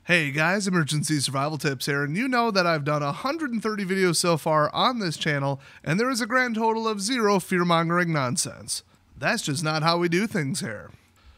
Hey guys, Emergency Survival Tips here, and you know that I've done 130 videos so far on this channel, and there is a grand total of 0 fear-mongering nonsense. That's just not how we do things here.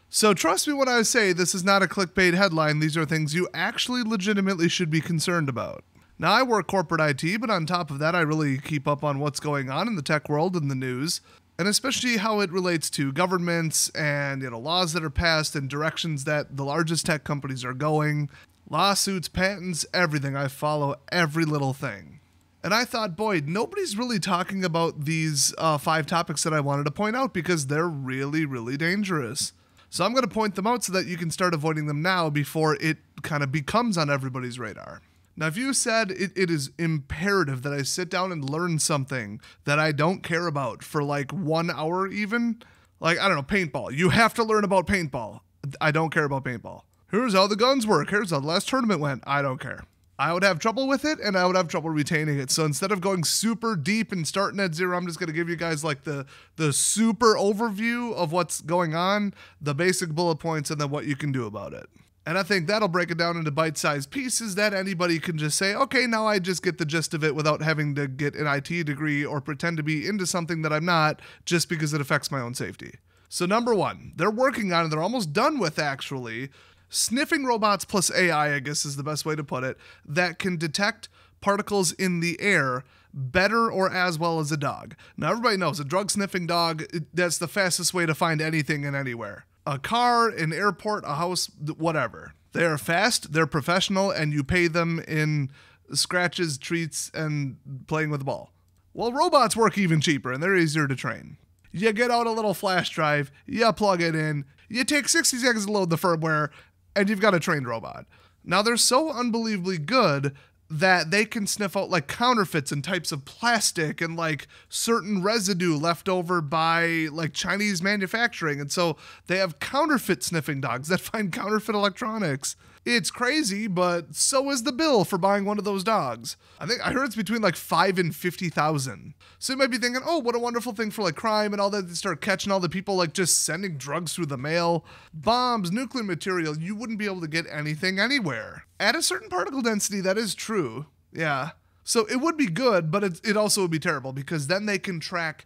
So trust me when I say this is not a clickbait headline, these are things you actually legitimately should be concerned about. Now I work corporate IT, but on top of that I really keep up on what's going on in the tech world and the news, and especially how it relates to governments and laws that are passed and directions that the largest tech companies are going. Lawsuits, patents, everything. I follow every little thing. And I thought, boy, nobody's really talking about these 5 topics that I wanted to point out because they're really, really dangerous. So I'm going to point them out so that you can start avoiding them now before it kind of becomes on everybody's radar. Now, if you said it is imperative that I sit down and learn something that I don't care about for like 1 hour even, like, I don't know, paintball. You have to learn about paintball. I don't care about paintball. Here's how the guns work. Here's how the last tournament went. I don't care. I would have trouble with it, and I would have trouble retaining it. So instead of going super deep and starting at zero, I'm just going to give you guys like the super overview of what's going on, the basic bullet points, and then what you can do about it. And I think that'll break it down into bite-sized pieces that anybody can just say, okay, now I just get the gist of it without having to get an IT degree or pretend to be into something that I'm not just because it affects my own safety. So number 1, they're working on it. They're almost done with, actually, sniffing robots plus AI, I guess is the best way to put it, that can detect particles in the air better or as well as a dog. Now, everybody knows a drug-sniffing dog, that's the fastest way to find anything and anywhere. A car, an airport, a house, whatever. They are fast, they're professional, and you pay them in scratches, treats, and playing with the ball. Well, robots work even cheaper, and they're easier to train. You get out a little flash drive, you plug it in, you take 60 seconds to load the firmware, and you've got a trained robot. Now, they're so unbelievably good that they can sniff out like counterfeits and types of plastic and like certain residue left over by like Chinese manufacturing. And so they have counterfeit sniffing dogs that find counterfeit electronics. It's crazy, but so is the bill for buying one of those dogs. I heard it's between like 5 and 50,000. So you might be thinking, oh, what a wonderful thing for like crime and all that. They start catching all the people like just sending drugs through the mail, bombs, nuclear material. You wouldn't be able to get anything anywhere. At a certain particle density, that is true. Yeah. So it would be good, but it also would be terrible because then they can track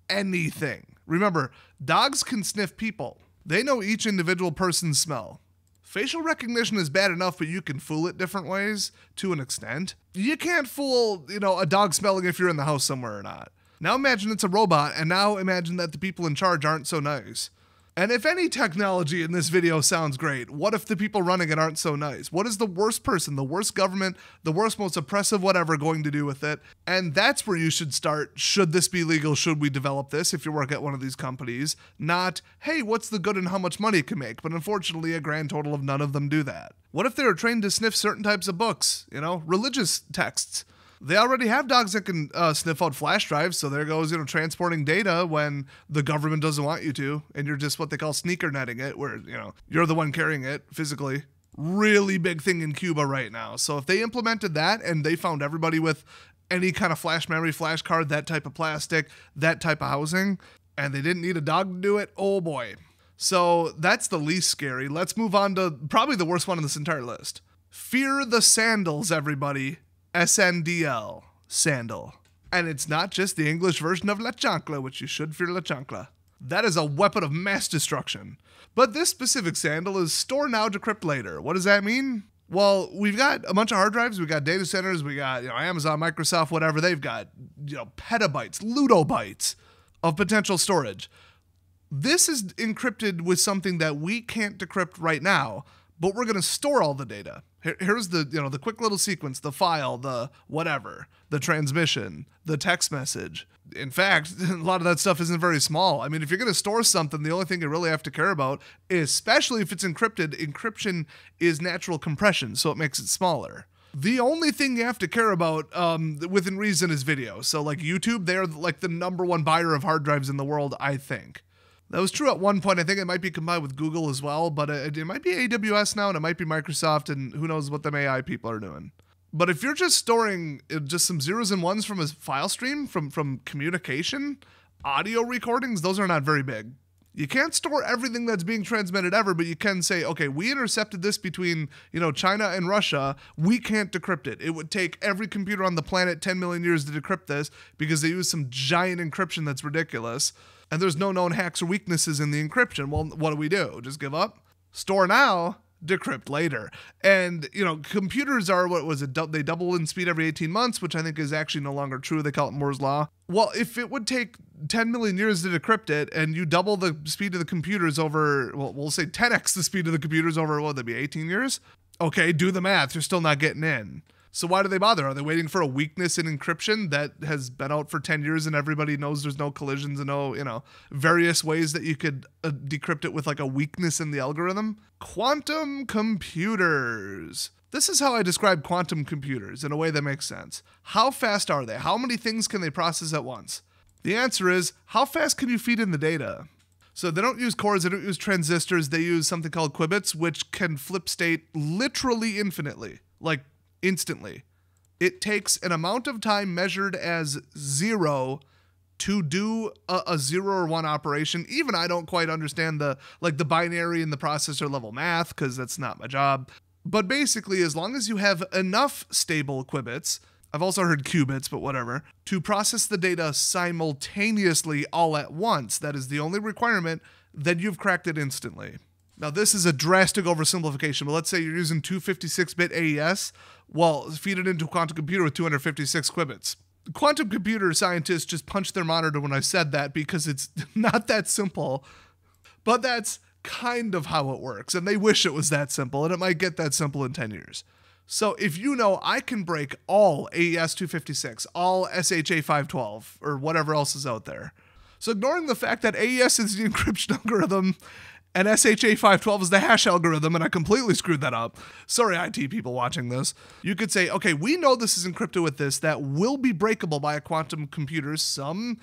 anything. Remember, dogs can sniff people. They know each individual person's smell. Facial recognition is bad enough, but you can fool it different ways to an extent. You can't fool, a dog smelling if you're in the house somewhere or not. Now imagine it's a robot, and now imagine that the people in charge aren't so nice. And if any technology in this video sounds great, what if the people running it aren't so nice? What is the worst person, the worst government, the worst, most oppressive whatever going to do with it? And that's where you should start. Should this be legal? Should we develop this if you work at one of these companies? Not, hey, what's the good and how much money it can make? But unfortunately, a grand total of none of them do that. What if they were trained to sniff certain types of books, religious texts? They already have dogs that can sniff out flash drives, so there goes, transporting data when the government doesn't want you to, and you're just what they call sneaker netting it, where, you're the one carrying it physically. Really big thing in Cuba right now. So if they implemented that and they found everybody with any kind of flash memory, flash card, that type of plastic, that type of housing, and they didn't need a dog to do it, oh boy. So that's the least scary. Let's move on to probably the worst one on this entire list. Fear the sandals, everybody. SNDL, sandal. And it's not just the English version of la chancla, which you should fear la chancla. That is a weapon of mass destruction. But this specific sandal is store now, decrypt later. What does that mean? Well, we've got a bunch of hard drives, we've got data centers, we got Amazon, Microsoft, whatever. They've got petabytes, ludobytes of potential storage. This is encrypted with something that we can't decrypt right now, but we're going to store all the data. Here's the quick little sequence, the file, the whatever, the transmission, the text message. In fact, a lot of that stuff isn't very small. I mean, if you're going to store something, the only thing you really have to care about, especially if it's encrypted, encryption is natural compression, so it makes it smaller. The only thing you have to care about within reason is video. So like YouTube, they're like the #1 buyer of hard drives in the world, I think. That was true at one point. I think it might be combined with Google as well, but it might be AWS now, and it might be Microsoft, and who knows what them AI people are doing. But if you're just storing just some zeros and ones from a file stream, from communication, audio recordings, those are not very big. You can't store everything that's being transmitted ever, but you can say, okay, we intercepted this between, China and Russia. We can't decrypt it. It would take every computer on the planet 10 million years to decrypt this because they use some giant encryption that's ridiculous. And there's no known hacks or weaknesses in the encryption. Well, what do? Just give up? Store now, decrypt later. And, computers are, they double in speed every 18 months, which I think is actually no longer true. They call it Moore's Law. Well, if it would take 10 million years to decrypt it and you double the speed of the computers over, we'll say 10x the speed of the computers over, what would that be, 18 years? Okay, do the math. You're still not getting in. So why do they bother? Are they waiting for a weakness in encryption that has been out for 10 years and everybody knows there's no collisions and no, various ways that you could decrypt it with like a weakness in the algorithm? Quantum computers. This is how I describe quantum computers in a way that makes sense. How fast are they? How many things can they process at once? The answer is, how fast can you feed in the data? So they don't use cores, they don't use transistors, they use something called qubits, which can flip state literally infinitely, like instantly. It takes an amount of time measured as 0 to do a 0 or 1 operation. Even I don't quite understand the binary and the processor level math because that's not my job. But basically, as long as you have enough stable qubits, I've also heard qubits, but whatever, to process the data simultaneously all at once, that is the only requirement, then you've cracked it instantly. Now, this is a drastic oversimplification, but let's say you're using 256-bit AES. Well, feed it into a quantum computer with 256 qubits. Quantum computer scientists just punched their monitor when I said that because it's not that simple, but that's kind of how it works, and they wish it was that simple, and it might get that simple in 10 years. So if I can break all AES 256, all SHA 512, or whatever else is out there. So ignoring the fact that AES is the encryption algorithm and SHA 512 is the hash algorithm, and I completely screwed that up. Sorry, IT people watching this. You could say, okay, we know this is encrypted with this. That will be breakable by a quantum computer. Some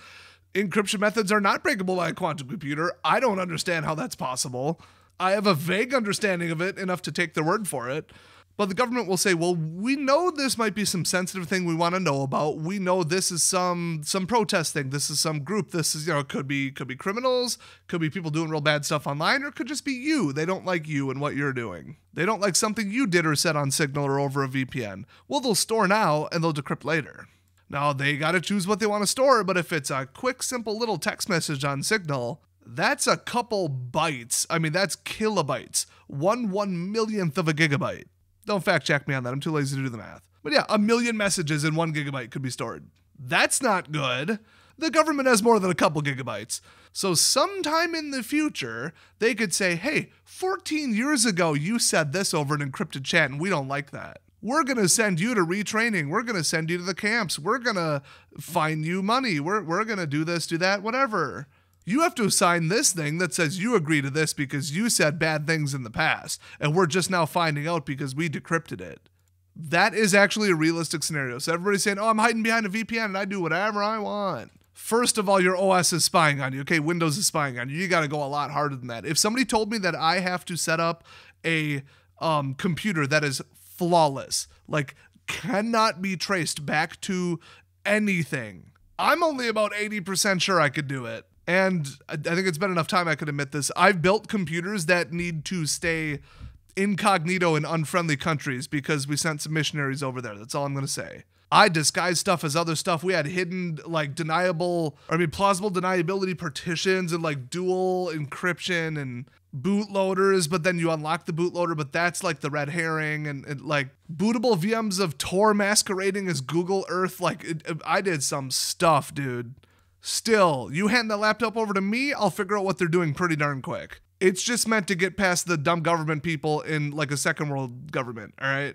encryption methods are not breakable by a quantum computer. I don't understand how that's possible. I have a vague understanding of it, enough to take their word for it. But the government will say, well, we know this might be some sensitive thing we want to know about. We know this is some protest thing. This is some group. This is, could be criminals, could be people doing real bad stuff online, or it could just be you. They don't like you and what you're doing. They don't like something you did or said on Signal or over a VPN. Well, they'll store now and they'll decrypt later. Now, they got to choose what they want to store, but if it's a quick, simple little text message on Signal, that's a couple bytes. I mean, that's kilobytes. 1/1,000,000th of a gigabyte. Don't fact check me on that. I'm too lazy to do the math. But yeah, 1,000,000 messages in 1 gigabyte could be stored. That's not good. The government has more than a couple gigabytes. So sometime in the future, they could say, hey, 14 years ago, you said this over an encrypted chat, and we don't like that. We're going to send you to retraining. We're going to send you to the camps. We're going to fine you money. We're going to do this, do that, whatever. You have to sign this thing that says you agree to this because you said bad things in the past, and we're just now finding out because we decrypted it. That is actually a realistic scenario. So everybody's saying, oh, I'm hiding behind a VPN and I do whatever I want. First of all, your OS is spying on you. Okay, Windows is spying on you. You got to go a lot harder than that. If somebody told me that I have to set up a computer that is flawless, like cannot be traced back to anything, I'm only about 80% sure I could do it. And I think it's been enough time I could admit this. I've built computers that need to stay incognito in unfriendly countries because we sent some missionaries over there. That's all I'm going to say. I disguised stuff as other stuff. We had hidden, plausible deniability partitions and dual encryption and bootloaders, but then you unlock the bootloader, but that's the red herring and bootable VMs of Tor masquerading as Google Earth. I did some stuff, dude. Still, you hand the laptop over to me, I'll figure out what they're doing pretty darn quick. It's just meant to get past the dumb government people in a second world government, all right?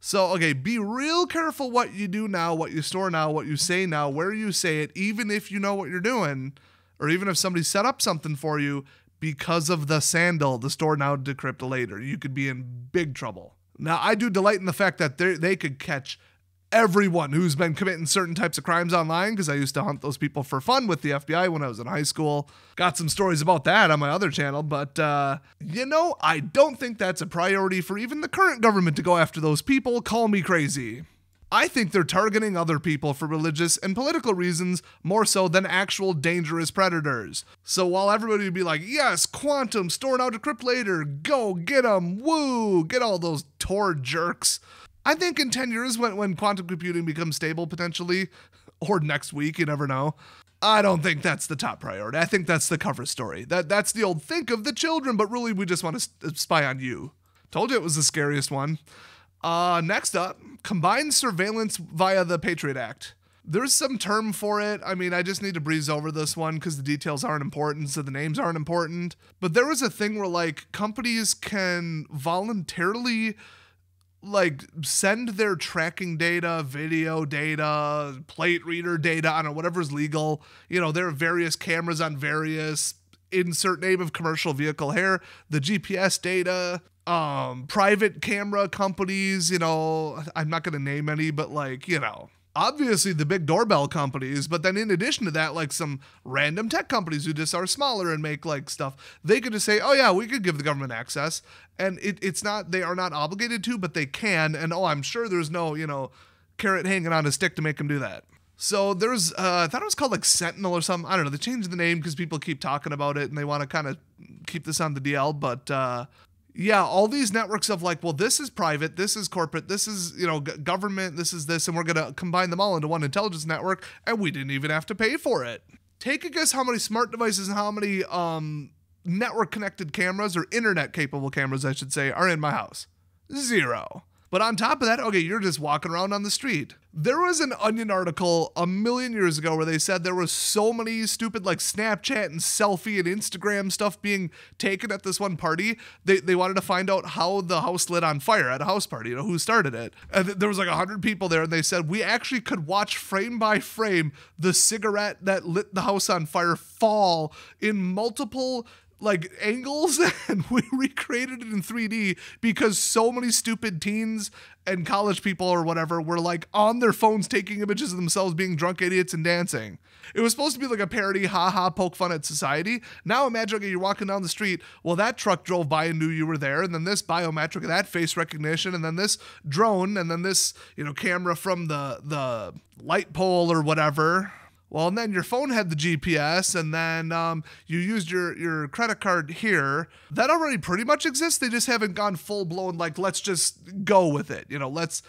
So, okay, be real careful what you do now, what you store now, what you say now, where you say it, even if you know what you're doing, or even if somebody set up something for you because of the sandal, the store now, decrypt later. You could be in big trouble. Now, I do delight in the fact that they could catch everyone who's been committing certain types of crimes online, because I used to hunt those people for fun with the FBI when I was in high school. Got some stories about that on my other channel, but I don't think that's a priority for even the current government to go after those people. Call me crazy. I think they're targeting other people for religious and political reasons more so than actual dangerous predators. So while everybody would be like, yes, quantum, store and out decrypt later, go get them, woo, get all those Tor jerks. I think in 10 years when quantum computing becomes stable potentially, or next week, you never know, I don't think that's the top priority. I think that's the cover story. That's the old think of the children, but really we just want to spy on you. Told you it was the scariest one. Next up, combined surveillance via the Patriot Act. There's some term for it. I mean, I just need to breeze over this one because the details aren't important, so the names aren't important. But there was a thing where like companies can voluntarily like send their tracking data, video data, plate reader data, I don't know, whatever's legal. You know, there are various cameras on various insert name of commercial vehicle here, the GPS data, private camera companies, you know, I'm not going to name any, but like, you know, obviously the big doorbell companies, but then in addition to that, like some random tech companies who just are smaller and make like stuff, they could just say, oh yeah, we could give the government access. And it's not, they are not obligated to, but they can. And oh, I'm sure there's no, you know, carrot hanging on a stick to make them do that. So there's, I thought it was called like Sentinel or something. I don't know. They changed the name because people keep talking about it and they want to kind of keep this on the DL. But yeah, all these networks of like, well, this is private, this is corporate, this is, you know, government, this is this, and we're going to combine them all into one intelligence network, and we didn't even have to pay for it. Take a guess how many smart devices and how many network connected cameras, or internet capable cameras, I should say, are in my house. 0. But on top of that, okay, you're just walking around on the street. There was an Onion article a million years ago where they said there was so many stupid like Snapchat and selfie and Instagram stuff being taken at this one party. They wanted to find out how the house lit on fire at a house party, you know, who started it. And there was like 100 people there, and they said we actually could watch frame by frame the cigarette that lit the house on fire fall in multiple like angles, and we recreated it in 3D because so many stupid teens and college people or whatever were like on their phones taking images of themselves being drunk idiots and dancing. It was supposed to be like a parody, haha, poke fun at society. Now imagine, okay, you're walking down the street, well, that truck drove by and knew you were there, and then this biometric, that face recognition, and then this drone, and then this, you know, camera from the light pole or whatever. Well, and then your phone had the GPS, and then you used your credit card here. That already pretty much exists. They just haven't gone full blown like, let's just go with it. You know, let's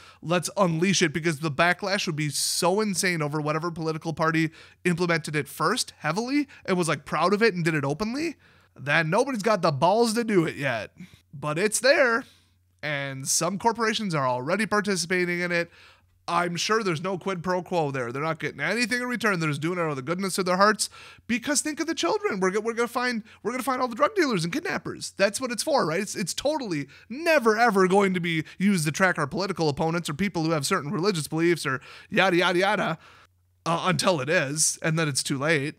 unleash it, because the backlash would be so insane over whatever political party implemented it first heavily and was like proud of it and did it openly, that nobody's got the balls to do it yet. But it's there, and some corporations are already participating in it. I'm sure there's no quid pro quo there. They're not getting anything in return. They're just doing it out of the goodness of their hearts, because think of the children. We're gonna find all the drug dealers and kidnappers. That's what it's for, right? It's totally never ever going to be used to track our political opponents or people who have certain religious beliefs or yada yada yada until it is, and then it's too late.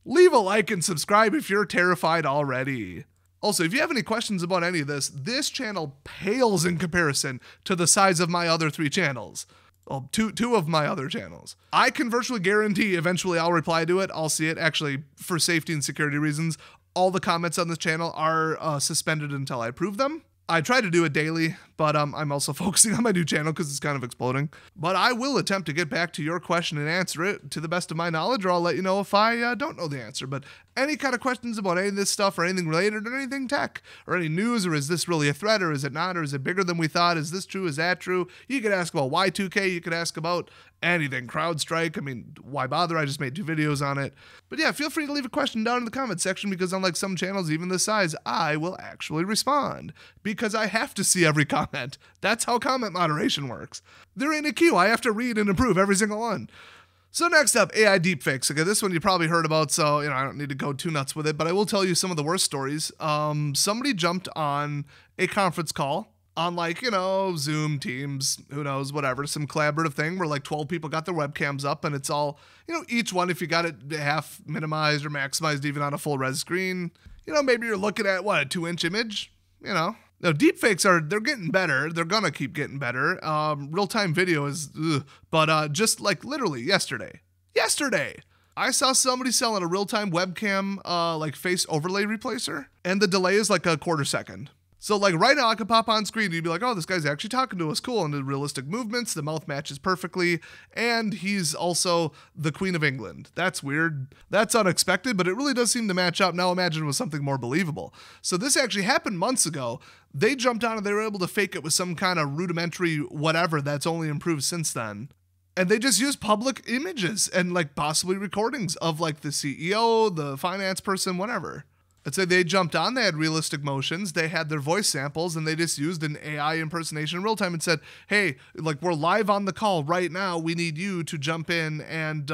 Leave a like and subscribe if you're terrified already. Also, if you have any questions about any of this channel pales in comparison to the size of my other 3 channels. Well, two of my other channels. I can virtually guarantee eventually I'll reply to it. I'll see it. Actually, for safety and security reasons, all the comments on this channel are suspended until I approve them. I try to do it daily, but I'm also focusing on my new channel because it's kind of exploding. But I will attempt to get back to your question and answer it to the best of my knowledge, or I'll let you know if I don't know the answer. But any kind of questions about any of this stuff or anything related or anything tech or any news, or is this really a threat or is it not, or is it bigger than we thought? Is this true? Is that true? You could ask about Y2K. You could ask about anything. CrowdStrike. I mean, why bother? I just made 2 videos on it. But yeah, feel free to leave a question down in the comment section, because unlike some channels, even this size, I will actually respond, because I have to see every comment. That's how comment moderation works. They're in a queue. I have to read and approve every single one. So next up, AI deepfakes. Okay, this one you probably heard about, so I don't need to go too nuts with it, but I will tell you some of the worst stories. Somebody jumped on a conference call on Zoom, Teams, who knows, whatever, some collaborative thing where 12 people got their webcams up, and it's all, each one, if you got it half minimized or maximized even on a full res screen, maybe you're looking at, what, a 2-inch image, Now, deepfakes they're getting better. They're gonna keep getting better. Real-time video is, but just literally yesterday, I saw somebody selling a real-time webcam, face overlay replacer, and the delay is like a quarter second. So like right now I could pop on screen and you'd be like, oh, this guy's actually talking to us. Cool. And the realistic movements, the mouth matches perfectly. And he's also the Queen of England. That's weird. That's unexpected, but it really does seem to match up. Now imagine it was something more believable. So this actually happened months ago. They jumped on and they were able to fake it with some kind of rudimentary whatever that's only improved since then. And they just used public images and like possibly recordings of like the CEO, the finance person, whatever. I'd say they jumped on, they had realistic motions, they had their voice samples, and they just used an AI impersonation in real time and said, hey, like we're live on the call right now. We need you to jump in and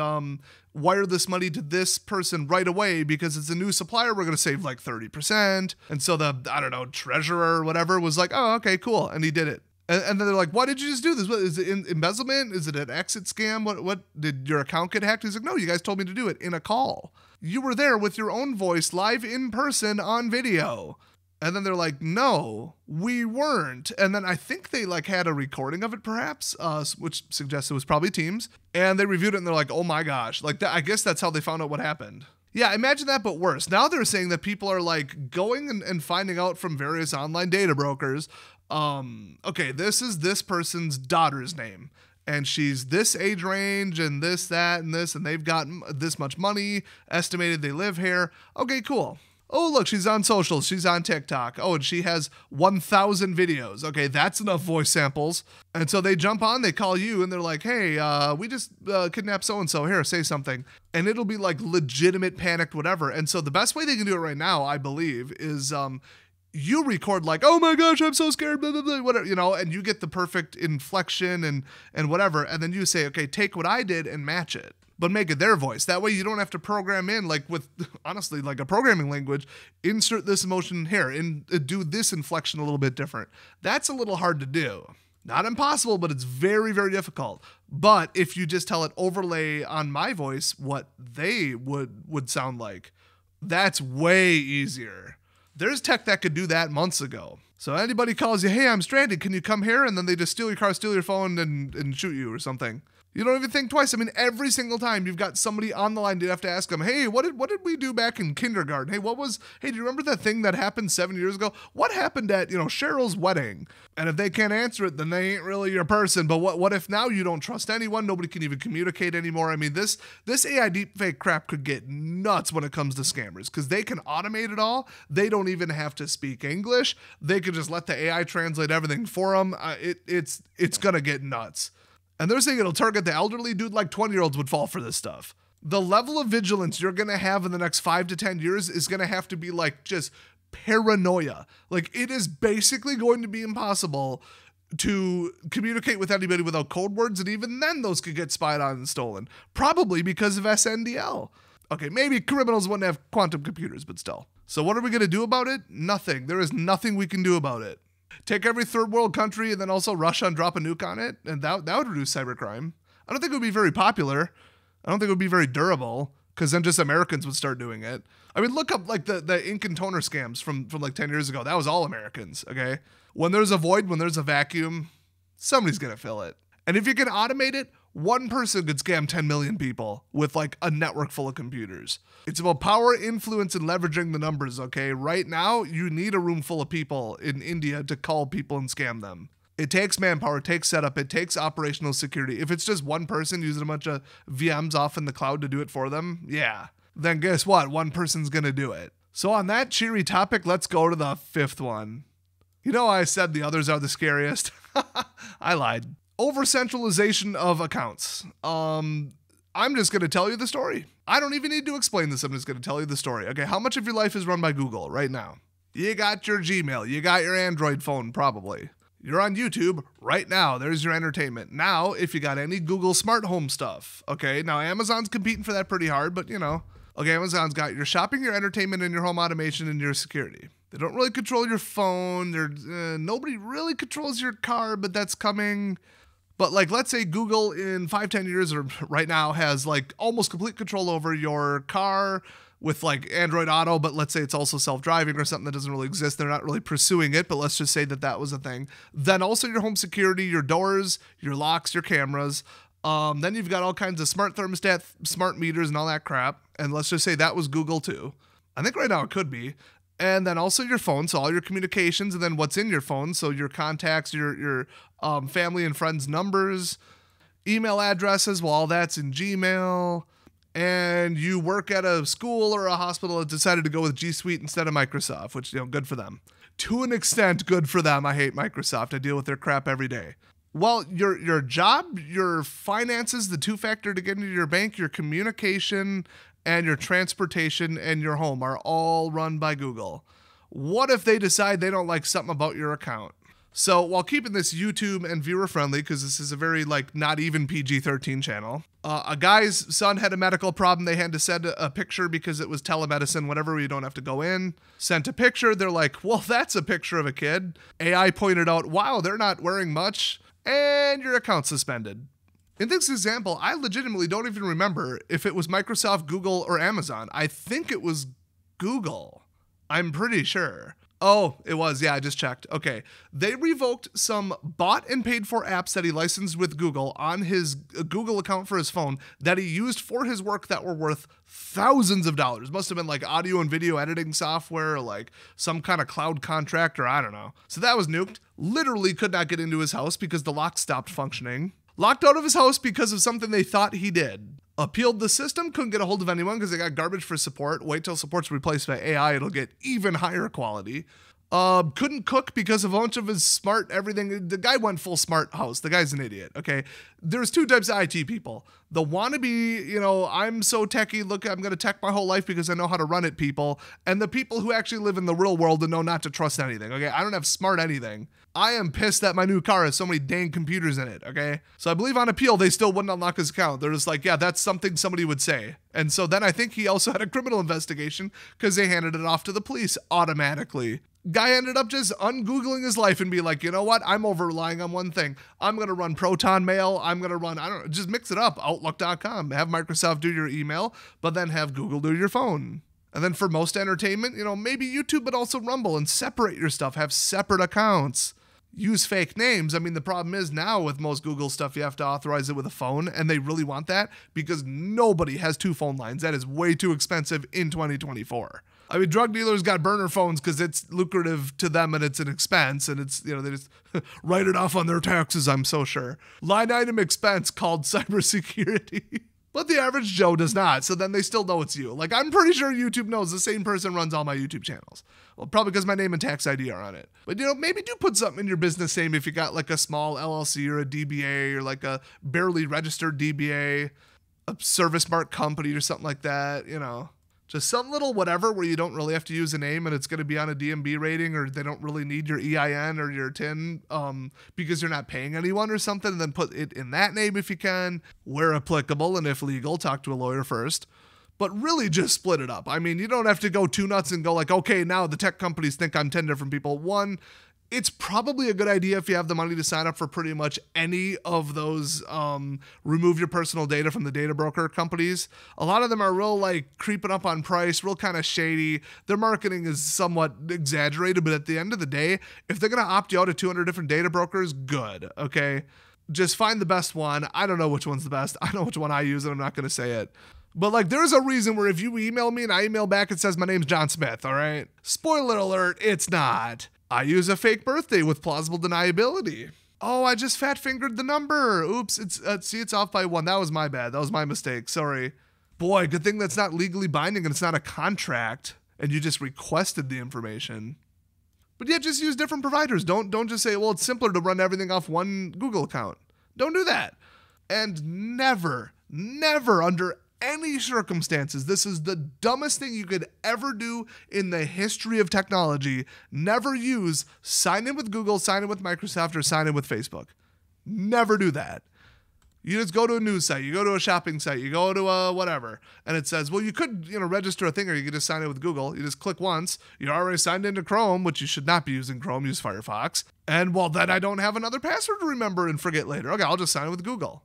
wire this money to this person right away because it's a new supplier. We're going to save like 30%. And so the, I don't know, treasurer or whatever was like, oh, okay, cool. And he did it. And then they're like, why did you just do this? What, is it embezzlement? Is it an exit scam? What did your account get hacked? He's like, no, you guys told me to do it in a call. You were there with your own voice live in person on video. And then they're like, no, we weren't. And then I think they like had a recording of it perhaps, which suggests it was probably Teams. And they reviewed it and they're like, oh my gosh, like that, I guess that's how they found out what happened. Yeah, imagine that, but worse. Now they're saying that people are like going and finding out from various online data brokers, okay, this is this person's daughter's name. And she's this age range and this, that, and this, and they've got this much money, estimated they live here. Okay, cool. Oh, look, she's on socials. She's on TikTok. Oh, and she has 1,000 videos. Okay, that's enough voice samples. And so they jump on, they call you, and they're like, hey, we just kidnapped so-and-so. Here, say something. And it'll be like legitimate panicked whatever. And so the best way they can do it right now, I believe, is you record like, oh my gosh, I'm so scared, blah, blah, blah, whatever, you know, and you get the perfect inflection and whatever. And then you say, okay, take what I did and match it, but make it their voice. That way you don't have to program in, like with, honestly, like a programming language, insert this emotion here and do this inflection a little bit different. That's a little hard to do. Not impossible, but it's very, very difficult. But if you just tell it overlay on my voice what they would sound like, that's way easier. There's tech that could do that months ago. So anybody calls you, hey, I'm stranded, can you come here? And then they just steal your car, steal your phone, and shoot you or something. You don't even think twice. I mean, every single time you've got somebody on the line, you have to ask them, hey, what did we do back in kindergarten? Hey, do you remember that thing that happened 7 years ago? What happened at, Cheryl's wedding? And if they can't answer it, then they ain't really your person. But what if now you don't trust anyone? Nobody can even communicate anymore. I mean, this AI deepfake crap could get nuts when it comes to scammers because they can automate it all. They don't even have to speak English. They could just let the AI translate everything for them. It's going to get nuts. And they're saying it'll target the elderly. Dude, like 20-year-olds would fall for this stuff. The level of vigilance you're going to have in the next 5 to 10 years is going to have to be like just paranoia. Like it is basically going to be impossible to communicate with anybody without code words. And even then those could get spied on and stolen. Probably because of SNDL. Okay, maybe criminals wouldn't have quantum computers, but still. So what are we going to do about it? Nothing. There is nothing we can do about it. Take every third world country and then also Russia and drop a nuke on it, and that would reduce cybercrime. I don't think it would be very popular. I don't think it would be very durable, because then just Americans would start doing it. I mean, look up like the ink and toner scams from like 10 years ago. That was all Americans, okay? When there's a void, when there's a vacuum, somebody's going to fill it. And if you can automate it, one person could scam 10 million people with like a network full of computers. It's about power, influence, and leveraging the numbers, okay? Right now, you need a room full of people in India to call people and scam them. It takes manpower, it takes setup, it takes operational security. If it's just one person using a bunch of VMs off in the cloud to do it for them, yeah. Then guess what? One person's gonna do it. So on that cheery topic, let's go to the 5th one. You know, I said the others are the scariest. I lied. Over-centralization of accounts. I'm just going to tell you the story. I don't even need to explain this. I'm just going to tell you the story. Okay, how much of your life is run by Google right now? You got your Gmail. You got your Android phone, probably. You're on YouTube right now. There's your entertainment. Now, if you got any Google smart home stuff, okay, now Amazon's competing for that pretty hard, but okay, Amazon's got your shopping, your entertainment, and your home automation and your security. They don't really control your phone. Nobody really controls your car, but that's coming. But like, let's say Google in 5-10 years or right now has like almost complete control over your car with like Android Auto, but let's say it's also self-driving or something that doesn't really exist. They're not really pursuing it, but let's just say that was a thing. Then also your home security, your doors, your locks, your cameras. Then you've got all kinds of smart thermostat, smart meters and all that crap. And let's just say that was Google too. I think right now it could be. And then also your phone, so all your communications, and then what's in your phone, so your contacts, your family and friends' numbers, email addresses, well, all that's in Gmail. And you work at a school or a hospital that decided to go with G Suite instead of Microsoft, which, good for them. To an extent, good for them. I hate Microsoft. I deal with their crap every day. Well, your job, your finances, the two-factor to get into your bank, your communication, and your transportation and your home are all run by Google. What if they decide they don't like something about your account? So while keeping this YouTube and viewer friendly, because this is a very not even PG-13 channel, a guy's son had a medical problem. They had to send a picture because it was telemedicine, whatever, you don't have to go in. Sent a picture. They're like, well, that's a picture of a kid. AI pointed out, wow, they're not wearing much, and your account's suspended. In this example, I legitimately don't even remember if it was Microsoft, Google, or Amazon. I think it was Google. I'm pretty sure. Oh, it was. Yeah, I just checked. Okay. They revoked some bought and paid for apps that he licensed with Google on his Google account for his phone that he used for his work that were worth thousands of dollars. Must have been audio and video editing software or some kind of cloud contract or I don't know. So that was nuked. Literally could not get into his house because the lock stopped functioning. Locked out of his house because of something they thought he did. Appealed the system, couldn't get a hold of anyone because they got garbage for support. Wait till support's replaced by AI, it'll get even higher quality. Couldn't cook because of a bunch of his smart everything. The guy went full smart house. The guy's an idiot, okay? There's two types of IT people. The wannabe, I'm so techie, look, I'm going to tech my whole life because I know how to run it people. And the people who actually live in the real world and know not to trust anything, okay? I don't have smart anything. I am pissed that my new car has so many dang computers in it, okay? So I believe on appeal, they still wouldn't unlock his account. They're just like, yeah, that's something somebody would say. And so then I think he also had a criminal investigation because they handed it off to the police automatically. Guy ended up just ungoogling his life and be like, you know what? I'm over relying on one thing. I'm going to run Proton Mail. I'm going to run, just mix it up. Outlook.com. Have Microsoft do your email, but then have Google do your phone. And then for most entertainment, maybe YouTube, but also Rumble, and separate your stuff. Have separate accounts. Use fake names. I mean, the problem is now with most Google stuff, you have to authorize it with a phone, and they really want that because nobody has two phone lines. That is way too expensive in 2024. I mean, drug dealers got burner phones because it's lucrative to them and it's an expense, and it's, they just write it off on their taxes, I'm so sure. Line item expense called cybersecurity. But the average Joe does not, so then they still know it's you. I'm pretty sure YouTube knows the same person runs all my YouTube channels. Well, probably because my name and tax ID are on it. But, maybe do put something in your business name if you got a small LLC or a DBA or a barely registered DBA, a service mark company or something like that, Just some little whatever where you don't really have to use a name and it's going to be on a DMB rating, or they don't really need your EIN or your TIN because you're not paying anyone or something. And then put it in that name if you can, where applicable, and if legal, talk to a lawyer first. But really just split it up. I mean, you don't have to go too nuts and go okay, now the tech companies think I'm 10 different people. One, it's probably a good idea if you have the money to sign up for pretty much any of those remove your personal data from the data broker companies. A lot of them are real creeping up on price, real kind of shady. Their marketing is somewhat exaggerated, but at the end of the day, if they're going to opt you out of 200 different data brokers, good, okay? Just find the best one. I don't know which one's the best. I know which one I use, and I'm not going to say it. But there's a reason where if you email me and I email back, it says my name's John Smith, all right? Spoiler alert, it's not. I use a fake birthday with plausible deniability. Oh, I just fat-fingered the number. Oops, it's off by one. That was my bad. That was my mistake. Sorry. Boy, good thing that's not legally binding and it's not a contract and you just requested the information. But yeah, just use different providers. Don't just say, well, it's simpler to run everything off one Google account. Don't do that. And never under any circumstances, this is the dumbest thing you could ever do in the history of technology. Never use sign in with Google, sign in with Microsoft, or sign in with Facebook. Never do that. You just go to a news site, you go to a shopping site, you go to a whatever, and it says, well, you could, register a thing, or you could just sign in with Google. You just click once. You're already signed into Chrome, which you should not be using Chrome, use Firefox. And well, then I don't have another password to remember and forget later. Okay, I'll just sign in with Google.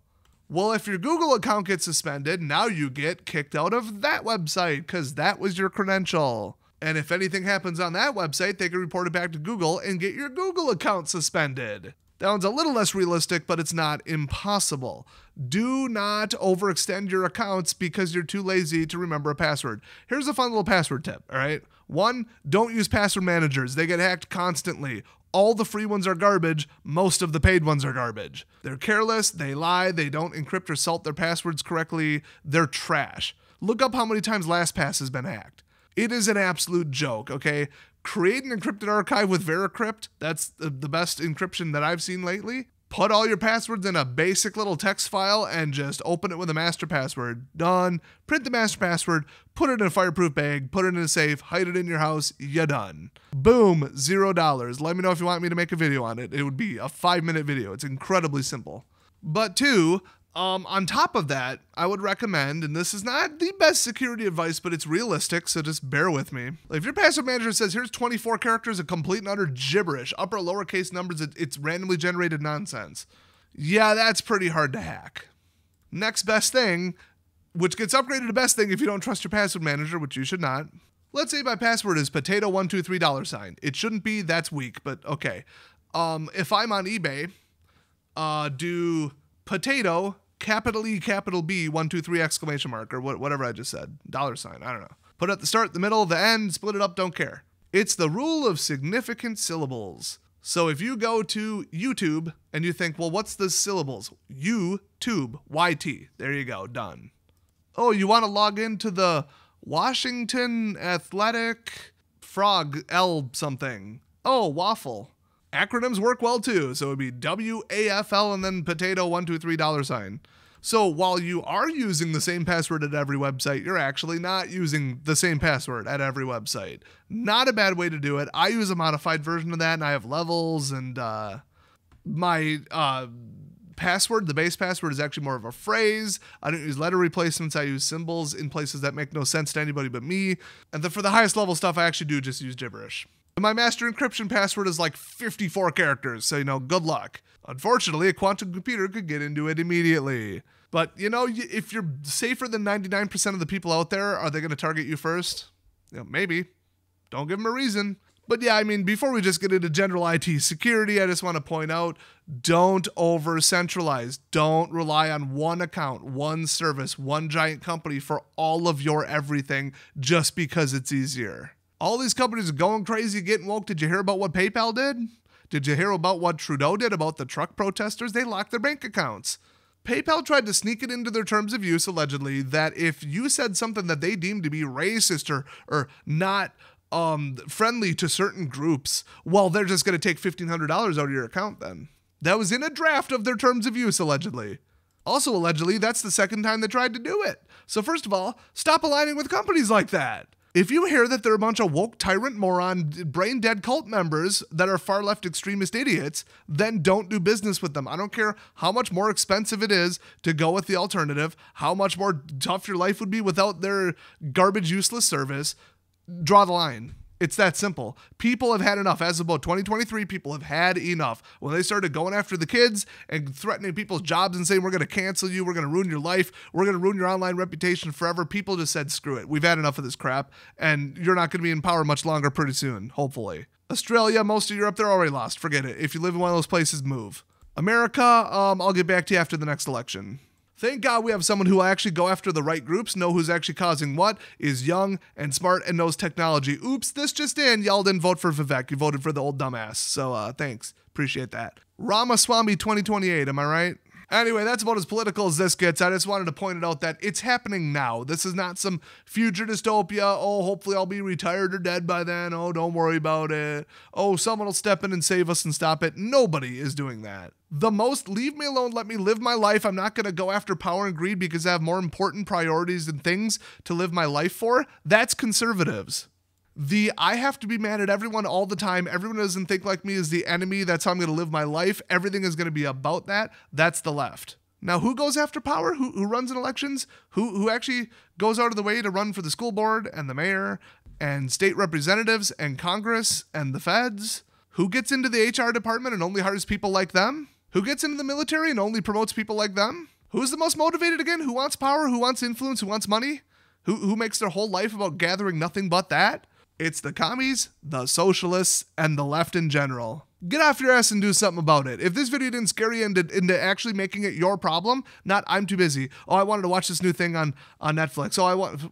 Well, if your Google account gets suspended, now you get kicked out of that website because that was your credential. And if anything happens on that website, they can report it back to Google and get your Google account suspended. That one's a little less realistic, but it's not impossible. Do not overextend your accounts because you're too lazy to remember a password. Here's a fun little password tip, all right? One, don't use password managers. They get hacked constantly. All the free ones are garbage. Most of the paid ones are garbage. They're careless. They lie. They don't encrypt or salt their passwords correctly. They're trash. Look up how many times LastPass has been hacked. It is an absolute joke, okay? Create an encrypted archive with Veracrypt. That's the best encryption that I've seen lately. Put all your passwords in a basic little text file and just open it with a master password. Done. Print the master password, put it in a fireproof bag, put it in a safe, hide it in your house. You're done. Boom, $0. Let me know if you want me to make a video on it. It would be a 5-minute video. It's incredibly simple. But two, on top of that, I would recommend, and this is not the best security advice, but it's realistic, so just bear with me. If your password manager says, here's 24 characters of complete and utter gibberish, upper lowercase numbers, it's randomly generated nonsense. Yeah, that's pretty hard to hack. Next best thing, which gets upgraded to best thing if you don't trust your password manager, which you should not. Let's say my password is potato123$. It shouldn't be, that's weak, but okay. If I'm on eBay, do potato, capital E, capital B, 123 exclamation mark, or whatever I just said, $, I don't know. Put it at the start, the middle, the end, split it up, don't care. It's the rule of significant syllables. So if you go to YouTube and you think, well, what's the syllables? YouTube, YT, there you go, done. Oh, you want to log into the Washington Athletic Frog L something. Oh, waffle. Acronyms work well too, so it would be WAFL and then potato123$. So while you are using the same password at every website, you're actually not using the same password at every website. Not a bad way to do it. I use a modified version of that, and I have levels, and my password, the base password, is actually more of a phrase. I don't use letter replacements. I use symbols in places that make no sense to anybody but me. And then for the highest level stuff, I actually do just use gibberish. My master encryption password is like 54 characters, so, good luck. Unfortunately, a quantum computer could get into it immediately. But, if you're safer than 99% of the people out there, are they going to target you first? Maybe. Don't give them a reason. But yeah, before we just get into general IT security, I just want to point out, don't over-centralize. Don't rely on one account, one service, one giant company for all of your everything just because it's easier. All these companies are going crazy, getting woke. Did you hear about what PayPal did? Did you hear about what Trudeau did about the truck protesters? They locked their bank accounts. PayPal tried to sneak it into their terms of use, allegedly, that if you said something that they deemed to be racist or not friendly to certain groups, well, they're just going to take $1,500 out of your account then. That was in a draft of their terms of use, allegedly. Also, allegedly, that's the second time they tried to do it. So first of all, stop aligning with companies like that. If you hear that they're a bunch of woke, tyrant, moron, brain-dead cult members that are far-left extremist idiots, then don't do business with them. I don't care how much more expensive it is to go with the alternative, how much more tough your life would be without their garbage, useless service. Draw the line. It's that simple. People have had enough. As of about 2023, people have had enough. When they started going after the kids and threatening people's jobs and saying, we're going to cancel you, we're going to ruin your life, we're going to ruin your online reputation forever, people just said, screw it. We've had enough of this crap, and you're not going to be in power much longer pretty soon, hopefully. Australia, most of Europe, they're already lost. Forget it. If you live in one of those places, move. America, I'll get back to you after the next election. Thank God we have someone who will actually go after the right groups, know who's actually causing what, is young and smart and knows technology. Oops, this just in, y'all didn't vote for Vivek. You voted for the old dumbass. So thanks. Appreciate that. Ramaswamy 2028, am I right? Anyway, that's about as political as this gets. I just wanted to point it out that it's happening now. This is not some future dystopia. Oh, hopefully I'll be retired or dead by then. Oh, don't worry about it. Oh, someone will step in and save us and stop it. Nobody is doing that. The most, leave me alone, let me live my life. I'm not going to go after power and greed because I have more important priorities and things to live my life for. That's conservatives. I have to be mad at everyone all the time. Everyone doesn't think like me is the enemy. That's how I'm going to live my life. Everything is going to be about that. That's the left. Now, who goes after power? Who runs in elections? Who actually goes out of the way to run for the school board and the mayor and state representatives and Congress and the feds? Who gets into the HR department and only hires people like them? Who gets into the military and only promotes people like them? Who's the most motivated again? Who wants power? Who wants influence? Who wants money? Who makes their whole life about gathering nothing but that? It's the commies, the socialists, and the left in general. Get off your ass and do something about it. If this video didn't scare you into actually making it your problem, not I'm too busy. Oh, I wanted to watch this new thing on Netflix.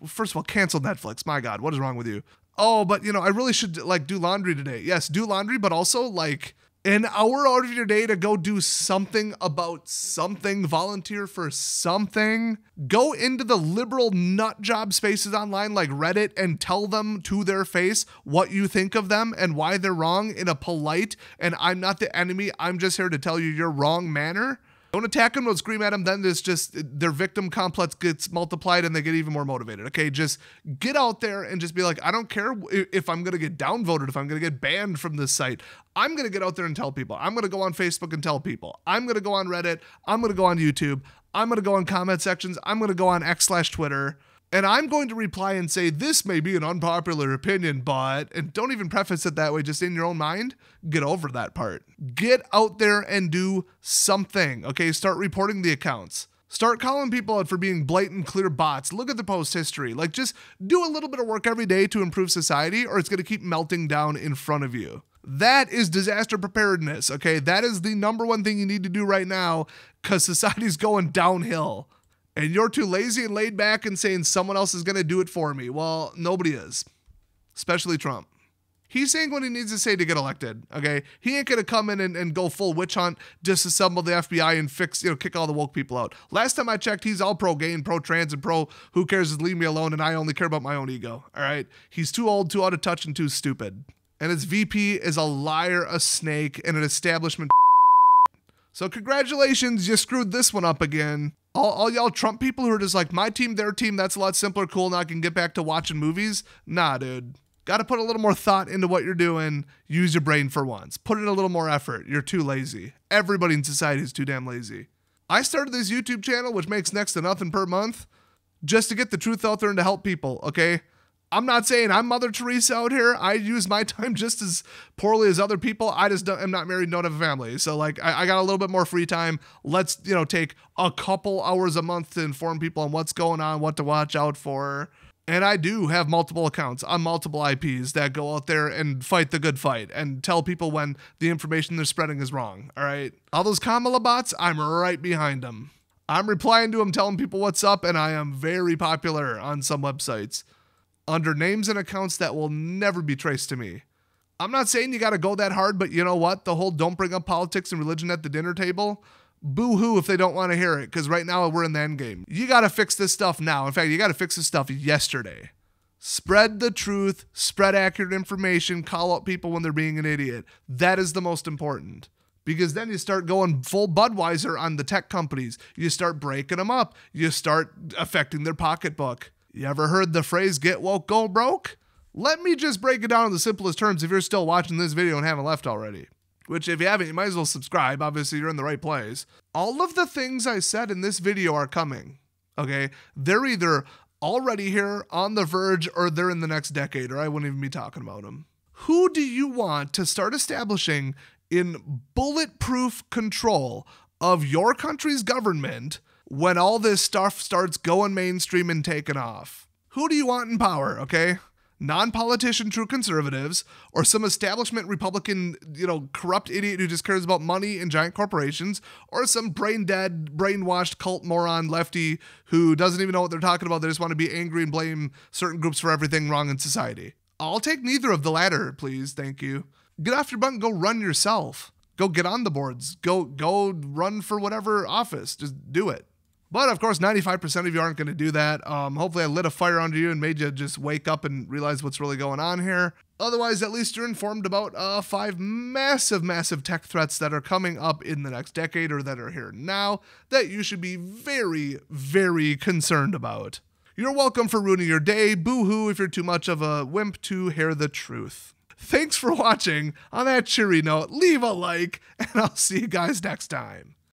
First of all, cancel Netflix. My God, what is wrong with you? Oh, but I really should like do laundry today. Yes, do laundry, but also like an hour out of your day to go do something about something, volunteer for something. Go into the liberal nut job spaces online like Reddit and tell them to their face what you think of them and why they're wrong in a polite and I'm not the enemy, I'm just here to tell you you're wrong manner. Don't attack them, don't scream at them, then it's just their victim complex gets multiplied and they get even more motivated. Okay, just get out there and just be like, I don't care if I'm going to get downvoted, if I'm going to get banned from this site. I'm going to get out there and tell people. I'm going to go on Facebook and tell people. I'm going to go on Reddit. I'm going to go on YouTube. I'm going to go on comment sections. I'm going to go on X/Twitter. And I'm going to reply and say, this may be an unpopular opinion, but, and don't even preface it that way, just in your own mind, get over that part. Get out there and do something, okay? Start reporting the accounts. Start calling people out for being blatant, clear bots. Look at the post history. Like, just do a little bit of work every day to improve society, or it's going to keep melting down in front of you. That is disaster preparedness, okay? That is the number one thing you need to do right now, because society's going downhill. And you're too lazy and laid back and saying someone else is going to do it for me. Well, nobody is, especially Trump. He's saying what he needs to say to get elected, okay? He ain't going to come in and go full witch hunt, disassemble the FBI and fix, kick all the woke people out. Last time I checked, he's all pro-gay and pro-trans and pro who cares, just leave me alone and I only care about my own ego, all right? He's too old, too out of touch, and too stupid. And his VP is a liar, a snake, and an establishment. So congratulations, you screwed this one up again. All y'all Trump people who are just like, my team, their team, that's a lot simpler, cool, now I can get back to watching movies. Nah, dude. Got to put a little more thought into what you're doing. Use your brain for once. Put in a little more effort. You're too lazy. Everybody in society is too damn lazy. I started this YouTube channel, which makes next to nothing per month, just to get the truth out there and to help people, okay? I'm not saying I'm Mother Teresa out here. I use my time just as poorly as other people. I just am not married, don't have a family. So like I got a little bit more free time. Let's, take a couple hours a month to inform people on what's going on, what to watch out for. And I do have multiple accounts on multiple IPs that go out there and fight the good fight and tell people when the information they're spreading is wrong. All right. All those Kamala bots, I'm right behind them. I'm replying to them, telling people what's up. And I am very popular on some websites under names and accounts that will never be traced to me. I'm not saying you got to go that hard, but you know what? The whole don't bring up politics and religion at the dinner table, boo-hoo if they don't want to hear it, because right now we're in the end game. You got to fix this stuff now. In fact, you got to fix this stuff yesterday. Spread the truth, spread accurate information, call out people when they're being an idiot. That is the most important. Because then you start going full Budweiser on the tech companies. You start breaking them up. You start affecting their pocketbook. You ever heard the phrase, get woke, go broke? Let me just break it down in the simplest terms if you're still watching this video and haven't left already. Which if you haven't, you might as well subscribe. Obviously, you're in the right place. All of the things I said in this video are coming, okay? They're either already here, on the verge, or they're in the next decade, or I wouldn't even be talking about them. Who do you want to start establishing in bulletproof control of your country's government when all this stuff starts going mainstream and taking off? Who do you want in power, okay? Non-politician true conservatives, or some establishment Republican, corrupt idiot who just cares about money and giant corporations, or some brain-dead, brainwashed cult moron lefty who doesn't even know what they're talking about. They just want to be angry and blame certain groups for everything wrong in society. I'll take neither of the latter, please. Thank you. Get off your butt and go run yourself. Go get on the boards. Go run for whatever office. Just do it. But of course, 95% of you aren't going to do that. Hopefully I lit a fire under you and made you just wake up and realize what's really going on here. Otherwise, at least you're informed about 5 massive tech threats that are coming up in the next decade or that are here now that you should be very, very concerned about. You're welcome for ruining your day. Boo-hoo if you're too much of a wimp to hear the truth. Thanks for watching. On that cheery note, leave a like, and I'll see you guys next time.